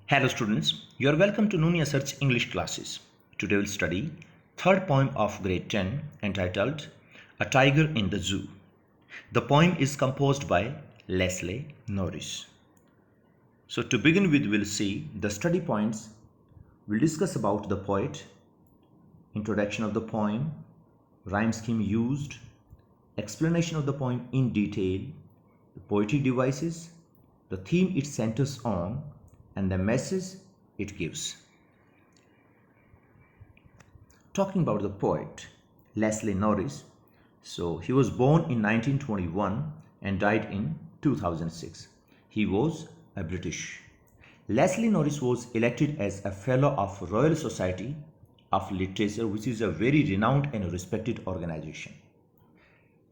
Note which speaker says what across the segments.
Speaker 1: Hello students, you are welcome to Nunia Search English classes. Today we'll study third poem of grade 10 entitled A Tiger in the Zoo. The poem is composed by Leslie Norris. So to begin with, we'll see the study points. We'll discuss about the poet, introduction of the poem, rhyme scheme used, explanation of the poem in detail, the poetic devices, the theme it centers on, and the message it gives. Talking about the poet Leslie Norris, so he was born in 1921 and died in 2006. He was a British. Leslie Norris was elected as a fellow of Royal Society of Literature, which is a very renowned and respected organization.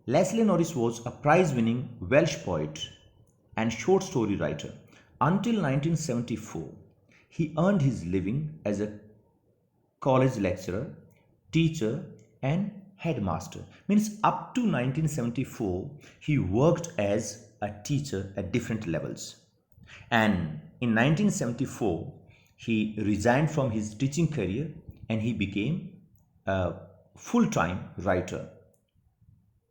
Speaker 1: Leslie Norris was a prize-winning Welsh poet and short story writer. Until 1974, he earned his living as a college lecturer, teacher, and headmaster. Means up to 1974, he worked as a teacher at different levels. And in 1974, he resigned from his teaching career and he became a full-time writer.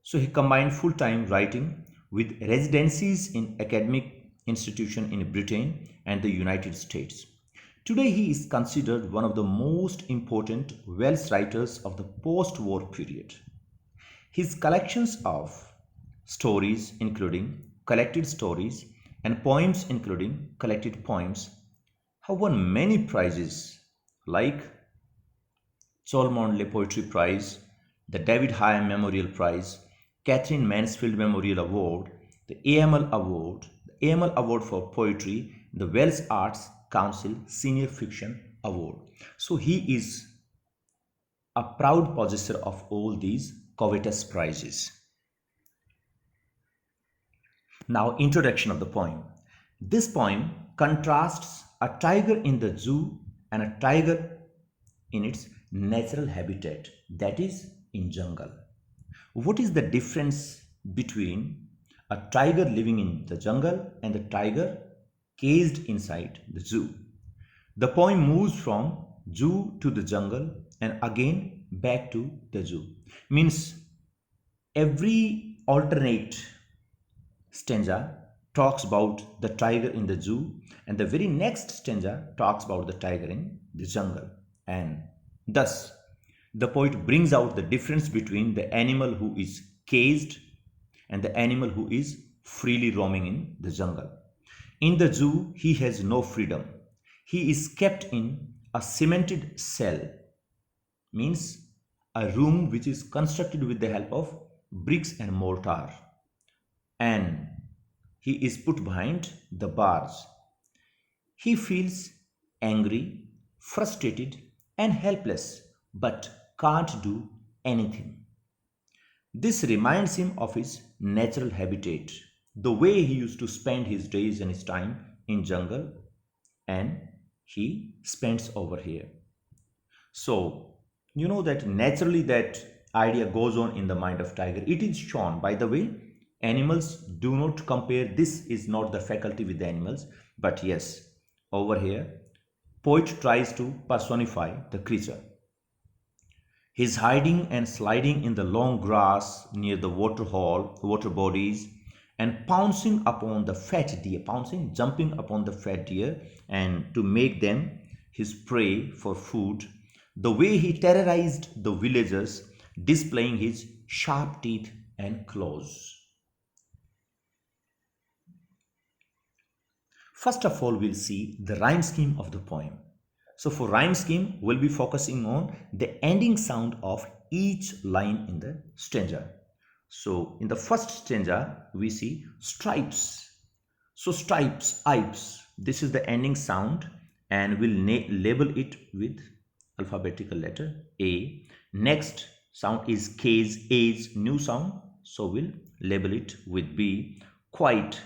Speaker 1: So he combined full-time writing with residencies in academic institutions in Britain and the United States. Today he is considered one of the most important Welsh writers of the post-war period. His collections of stories, including collected stories, and poems, including collected poems, have won many prizes like Cholmondeley Poetry Prize, the David Hamm Memorial Prize, Catherine Mansfield Memorial Award, the AML Award, the AML Award for Poetry, the Welsh Arts Council Senior Fiction Award. So he is a proud possessor of all these covetous prizes. Now, introduction of the poem. This poem contrasts a tiger in the zoo and a tiger in its natural habitat, that is in jungle. What is the difference between a tiger living in the jungle and the tiger caged inside the zoo? The poem moves from zoo to the jungle and again back to the zoo. Means every alternate stanza talks about the tiger in the zoo and the very next stanza talks about the tiger in the jungle, and thus the poet brings out the difference between the animal who is caged and the animal who is freely roaming in the jungle. In the zoo, he has no freedom. He is kept in a cemented cell, means a room which is constructed with the help of bricks and mortar, and he is put behind the bars. He feels angry, frustrated, and helpless, but can't do anything. This reminds him of his natural habitat, the way he used to spend his days and his time in jungle, and he spends over here. So, you know that naturally that idea goes on in the mind of tiger. It is shown, by the way, animals do not compare. This is not the faculty with the animals, but yes, over here, poet tries to personify the creature. He is hiding and sliding in the long grass near the water bodies, and pouncing upon the fat deer, pouncing, jumping upon the fat deer, and to make them his prey for food. The way he terrorized the villagers, displaying his sharp teeth and claws. First of all, we'll see the rhyme scheme of the poem. So for rhyme scheme, we'll be focusing on the ending sound of each line in the stanza. So in the first stanza, we see stripes. So stripes, ipes, this is the ending sound, and we'll label it with alphabetical letter A. Next sound is case, age, new sound, so we'll label it with B. Quite,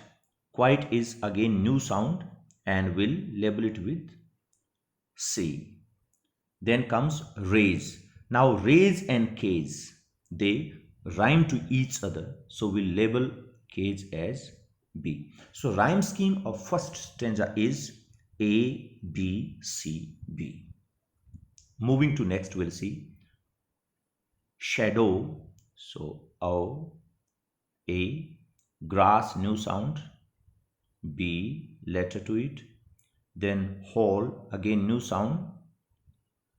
Speaker 1: quite is again new sound, and we'll label it with C. Then comes raise. Now raise and cage, they rhyme to each other, so we'll label cage as B. So rhyme scheme of first stanza is A, B, C, B. Moving to next, we'll see shadow. So O, A, grass, new sound, B, letter to it. Then hall, again new sound,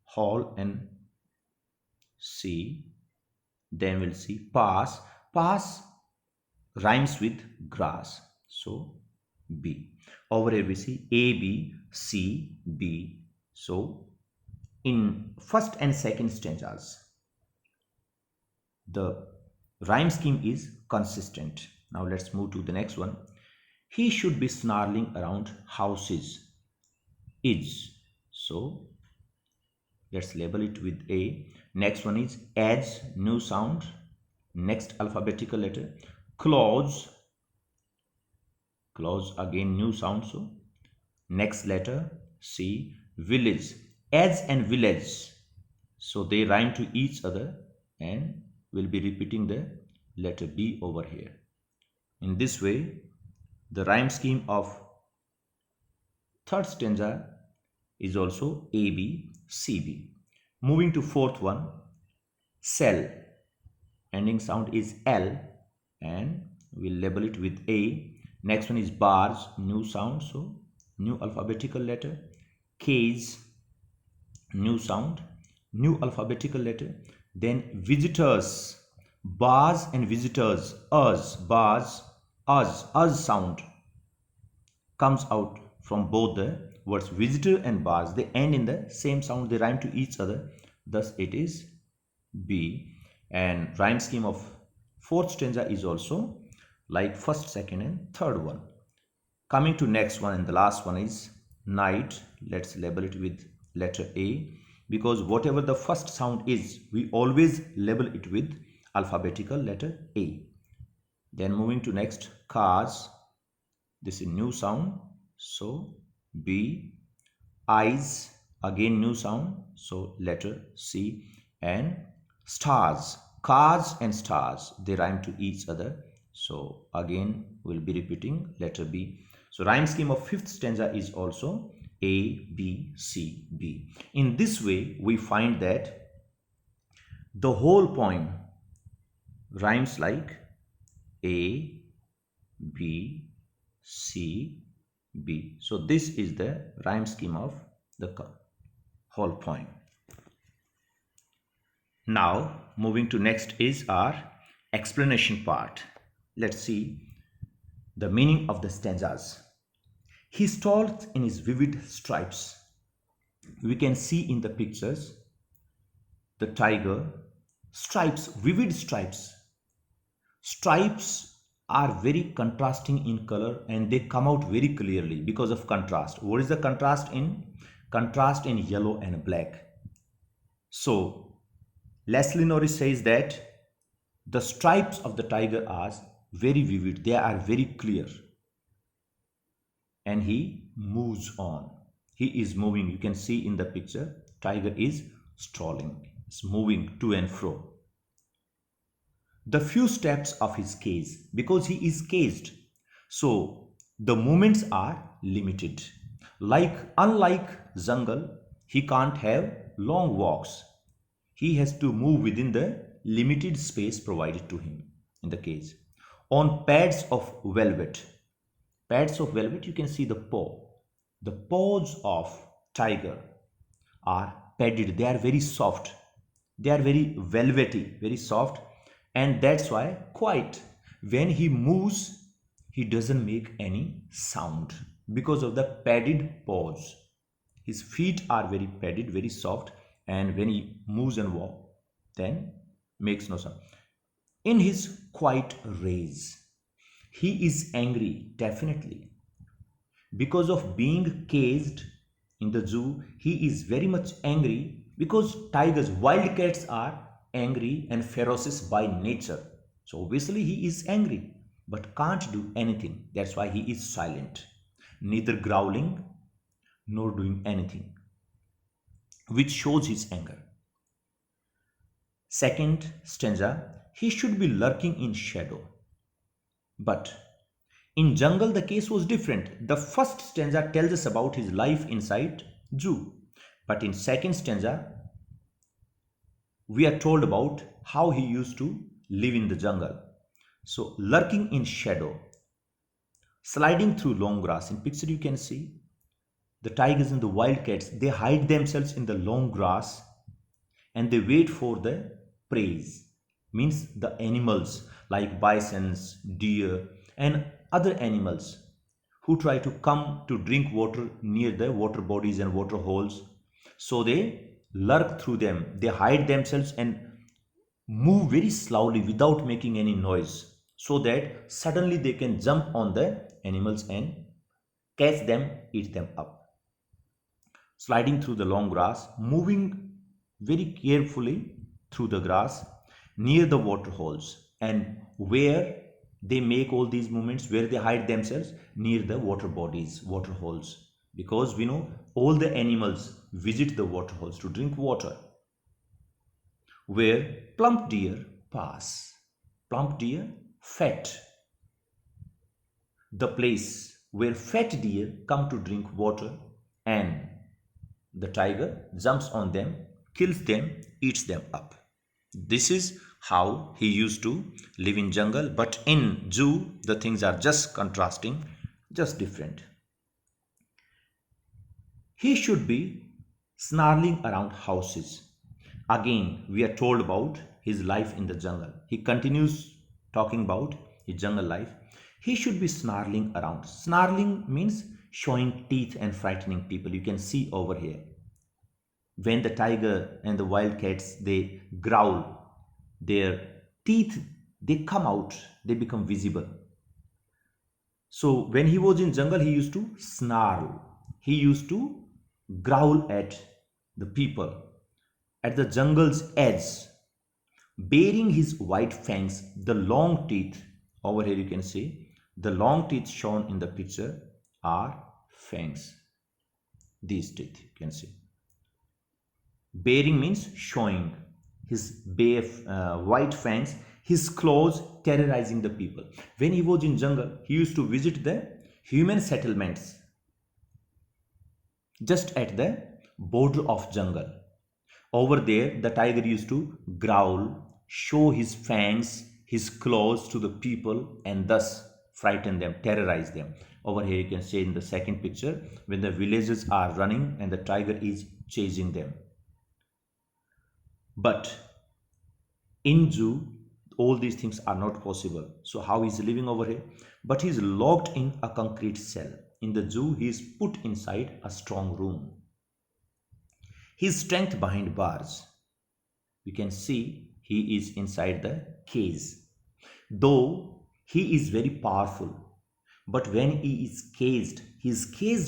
Speaker 1: hall and C. Then we'll see pass. Pass rhymes with grass. So B. Over here we see A, B, C, B. So in first and second stanzas, the rhyme scheme is consistent. Now let's move to the next one. He should be snarling around houses. Is. So let's label it with A. Next one is adds, new sound, next alphabetical letter. Clause, clause again new sound, so next letter C. Village, as and village, so they rhyme to each other, and we'll be repeating the letter B over here. In this way, the rhyme scheme of third stanza is also A, B, C, B. Moving to fourth one, cell, ending sound is L, and we'll label it with A. Next one is bars, new sound, so new alphabetical letter. Case, new sound, new alphabetical letter. Then visitors, bars and visitors, us, bars, us sound comes out from both the words visitor and bars. They end in the same sound, they rhyme to each other, thus it is B. And rhyme scheme of fourth stanza is also like first, second and third one. Coming to next one, and the last one is night. Let's label it with letter A, because whatever the first sound is, we always label it with alphabetical letter A. Then moving to next, cars, this is new sound, so B. Eyes, again new sound, so letter C. And stars, cars and stars, they rhyme to each other, so again we'll be repeating letter B. So rhyme scheme of fifth stanza is also A, B, C, B. In this way, we find that the whole poem rhymes like A, B, C, B. So this is the rhyme scheme of the whole poem. Now moving to next is our explanation part. Let's see the meaning of the stanzas. He stalks in his vivid stripes. We can see in the pictures the tiger, stripes, vivid stripes. Stripes are very contrasting in color, and they come out very clearly because of contrast. What is the contrast in? Contrast in yellow and black. So Leslie Norris says that the stripes of the tiger are very vivid, they are very clear. And he moves on. He is moving. You can see in the picture, tiger is strolling, it's moving to and fro. The few steps of his cage, because he is caged, so the movements are limited. Unlike jungle, he can't have long walks. He has to move within the limited space provided to him in the cage. On pads of velvet, you can see the paw. The paws of tiger are padded. They are very soft. They are very velvety, very soft, and that's why quite when he moves, he doesn't make any sound because of the padded paws. His feet are very padded, very soft, and when he moves and walks, then makes no sound. In his quiet rage, he is angry, definitely. Because of being caged in the zoo, he is very much angry, because tigers, wild cats are angry and ferocious by nature. So obviously he is angry, but can't do anything. That's why he is silent, neither growling nor doing anything, which shows his anger. Second stanza, he should be lurking in shadow, but In Jungle, the case was different. The first stanza tells us about his life inside zoo. But in second stanza, we are told about how he used to live in the jungle. So, lurking in shadow, sliding through long grass. In picture you can see the tigers and the wildcats, they hide themselves in the long grass and they wait for the prey, means the animals like bisons, deer, and other animals who try to come to drink water near the water bodies and water holes. So they lurk through them, they hide themselves and move very slowly without making any noise so that suddenly they can jump on the animals and catch them, eat them up. Sliding through the long grass, moving very carefully through the grass near the water holes, and where they make all these movements, where they hide themselves near the water bodies, water holes, because we know all the animals visit the water holes to drink water, where plump deer pass. Plump deer, fat, the place where fat deer come to drink water, and the tiger jumps on them, kills them, eats them up. This is how he used to live in jungle, but in zoo the things are just contrasting, just different. He should be snarling around houses. Again, we are told about his life in the jungle. He continues talking about his jungle life. He should be snarling around. Snarling means showing teeth and frightening people. You can see over here. When the tiger and the wildcats, they growl, their teeth, they come out, they become visible. So when he was in jungle, he used to snarl. He used to growl at the people at the jungle's edge, baring his white fangs, the long teeth. Over here you can see the long teeth shown in the picture are fangs. These teeth you can see. Baring means showing his white fangs, his claws terrorizing the people. When he was in jungle, he used to visit the human settlements just at the border of jungle. Over there, the tiger used to growl, show his fangs, his claws to the people, and thus frighten them, terrorize them. Over here, you can see in the second picture when the villagers are running and the tiger is chasing them. But in zoo, all these things are not possible. So how is he living over here? But he is locked in a concrete cell. In the zoo, he is put inside a strong room. His strength behind bars. You can see he is inside the cage. Though he is very powerful, but when he is caged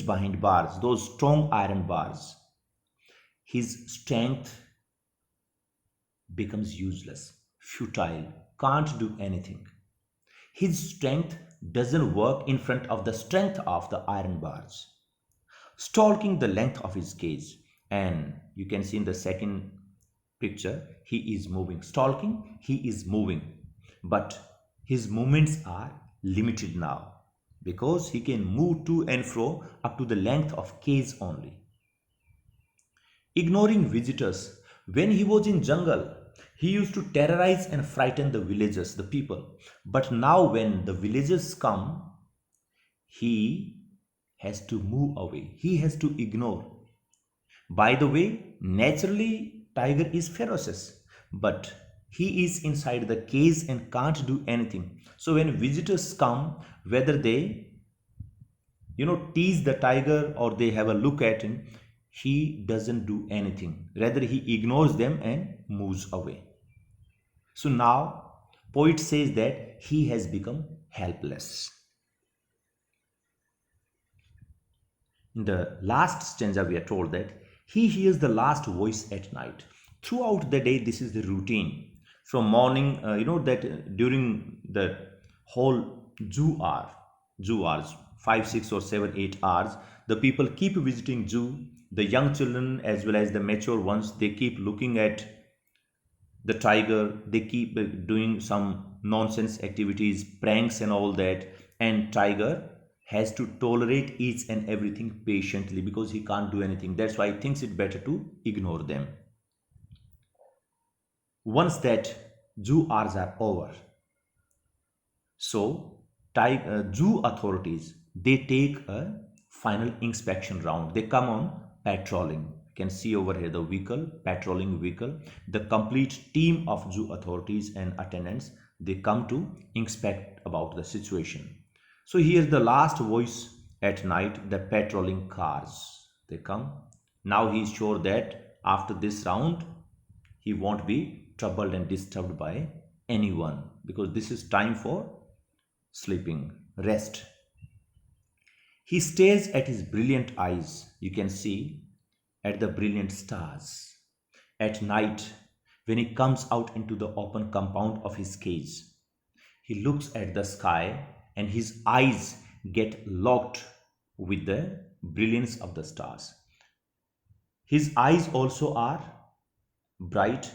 Speaker 1: behind bars, those strong iron bars. His strength becomes useless, futile, can't do anything. His strength doesn't work in front of the strength of the iron bars, stalking the length of his cage. And you can see in the second picture, he is moving. Stalking, he is moving. But his movements are limited now because he can move to and fro up to the length of cage only. Ignoring visitors. When he was in jungle, he used to terrorize and frighten the villagers, the people. But now when the villagers come, he has to move away. He has to ignore. By the way, naturally, tiger is ferocious, but he is inside the cage and can't do anything. So when visitors come, whether they, tease the tiger or they have a look at him, he doesn't do anything. Rather, he ignores them and moves away. So now, poet says that he has become helpless. In the last stanza, we are told that he hears the last voice at night. Throughout the day, this is the routine. From morning, that during the whole zoo hours, 5, 6, or 7, 8 hours, the people keep visiting zoo. The young children as well as the mature ones, they keep looking at the tiger. They keep doing some nonsense activities, pranks, and all that. and tiger has to tolerate each and everything patiently because he can't do anything. That's why he thinks it better to ignore them. Once that zoo hours are over, so zoo authorities, they take a final inspection round. They come on patrolling. You can see over here the vehicle, patrolling vehicle. The complete team of zoo authorities and attendants, they come to inspect about the situation. So here's the last voice at night, the patrolling cars. They come. Now he is sure that after this round, he won't be troubled and disturbed by anyone because this is time for sleeping, rest. He stares at his brilliant eyes. You can see at the brilliant stars. At night, when he comes out into the open compound of his cage, he looks at the sky and his eyes get locked with the brilliance of the stars. His eyes also are bright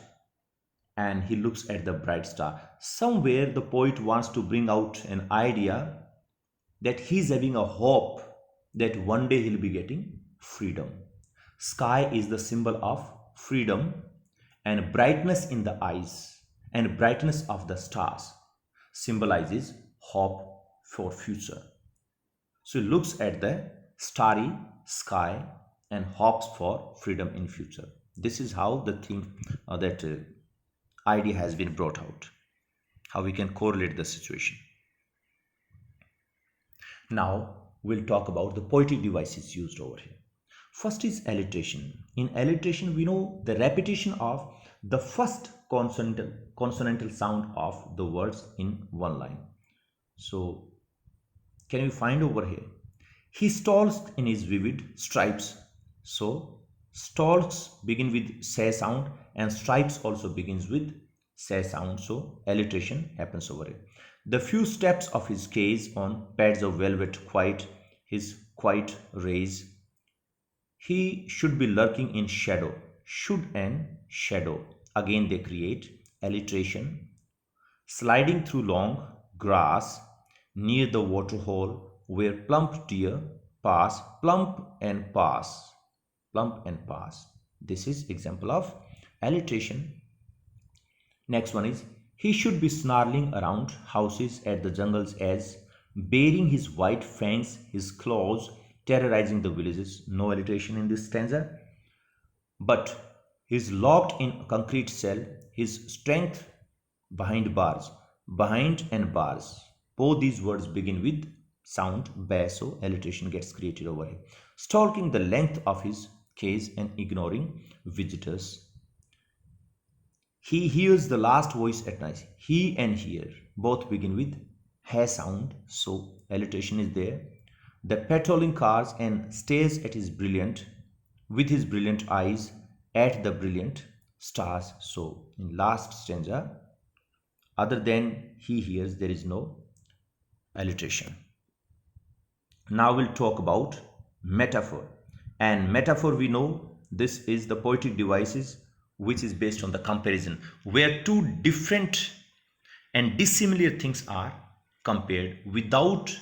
Speaker 1: and he looks at the bright star. Somewhere the poet wants to bring out an idea that he's having a hope that one day he'll be getting freedom. Sky is the symbol of freedom, and brightness in the eyes and brightness of the stars symbolizes hope for future. So he looks at the starry sky and hopes for freedom in future. This is how the thing that idea has been brought out, how we can correlate the situation. Now we'll talk about the poetic devices used over here. First is alliteration. In alliteration, we know the repetition of the first consonantal sound of the words in one line. So can we find over here? He stalks in his vivid stripes. So stalks begin with say sound and stripes also begins with say sound. So alliteration happens over here. The few steps of his gaze on pads of velvet quiet, his quiet rays. He should be lurking in shadow. Should and shadow. Again they create alliteration. Sliding through long grass near the waterhole where plump deer pass, plump and pass, plump and pass. This is example of alliteration. Next one is he should be snarling around houses at the jungle's edge, baring his white fangs, his claws, terrorizing the villages. No alliteration in this stanza. But he is locked in a concrete cell, his strength behind bars, behind and bars. Both these words begin with sound bass, so alliteration gets created over here. Stalking the length of his cage and ignoring visitors. He hears the last voice at night. He and hear both begin with ha sound, so alliteration is there. The patrolling cars and stares at his brilliant, with his brilliant eyes at the brilliant stars. So in last stanza, other than he hears, there is no alliteration. Now we'll talk about metaphor. And metaphor, we know this is the poetic devices which is based on the comparison, where two different and dissimilar things are compared without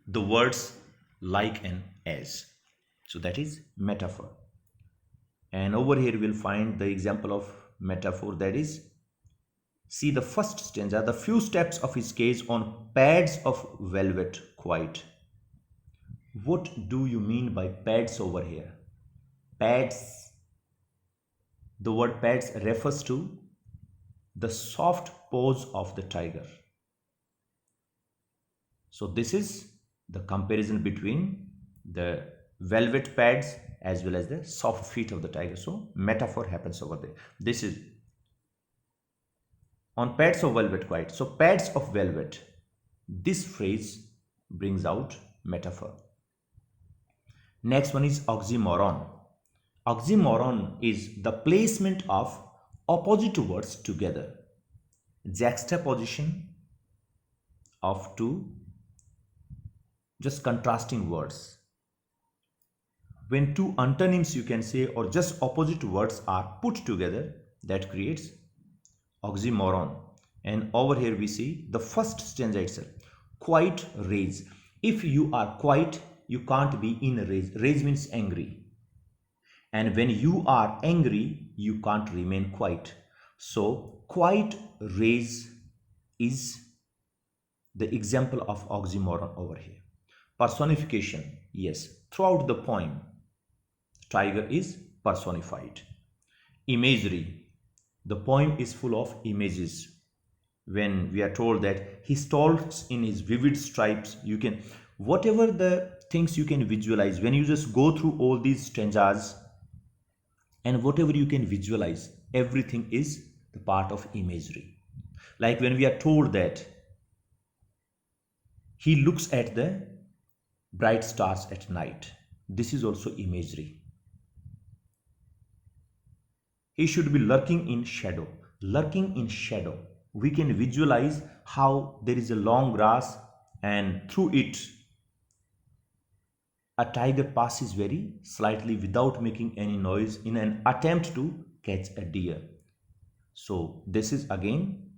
Speaker 1: the words like and as. So that is metaphor. And over here we'll find the example of metaphor, that is, see the first stanza, the few steps of his gaze on pads of velvet quiet. What do you mean by pads over here? Pads. The word pads refers to the soft paws of the tiger. So this is the comparison between the velvet pads as well as the soft feet of the tiger. So metaphor happens over there. This is on pads of velvet quiet. So pads of velvet. This phrase brings out metaphor. Next one is oxymoron. Oxymoron is the placement of opposite words together. Juxtaposition of two just contrasting words. When two antonyms, you can say, or just opposite words are put together, that creates oxymoron. And over here we see the first stanza itself. quiet rage. If you are quiet, you can't be in a rage. Rage means angry. And when you are angry, you can't remain quiet. So, quiet rage is the example of oxymoron over here. Personification, yes, throughout the poem, tiger is personified. Imagery, the poem is full of images. When we are told that he stalks in his vivid stripes, you can, whatever the things you can visualize, when you just go through all these stanzas and whatever you can visualize, everything is the part of imagery. Like when we are told that he looks at the bright stars at night, this is also imagery. He should be lurking in shadow. Lurking in shadow, we can visualize how there is a long grass and through it a tiger passes very slightly without making any noise in an attempt to catch a deer. So this is again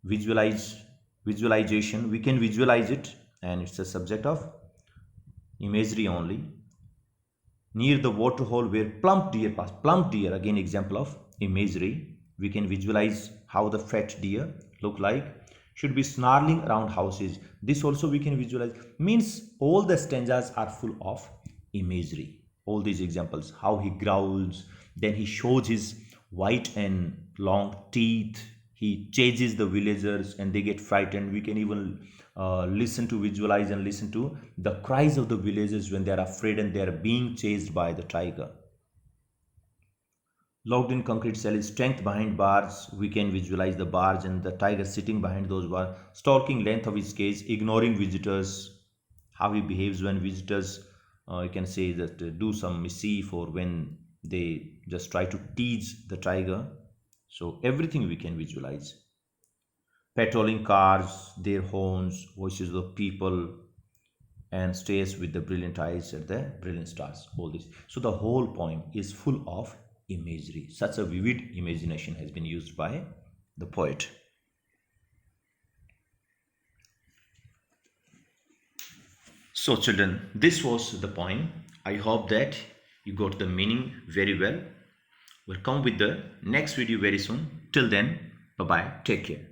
Speaker 1: visualization. We can visualize it and it's a subject of imagery only. Near the waterhole where plump deer pass. Plump deer, again example of imagery. We can visualize how the fat deer look like. Should be snarling around houses. This also we can visualize. Means all the stanzas are full of imagery. All these examples, how he growls, then he shows his white and long teeth. He chases the villagers and they get frightened. We can even listen to, visualize and listen to the cries of the villagers when they are afraid and they are being chased by the tiger. Locked in concrete cell is strength behind bars. We can visualize the bars and the tiger sitting behind those bars, stalking length of his cage, ignoring visitors, how he behaves when visitors, you can say that do some mischief or when they just try to tease the tiger. So everything we can visualize. Patrolling cars, their horns, voices of people, and stares with the brilliant eyes at the brilliant stars. All this. So the whole poem is full of imagery. Such a vivid imagination has been used by the poet. So children, this was the poem. I hope that you got the meaning very well. We'll come with the next video very soon. Till then, bye bye. Take care.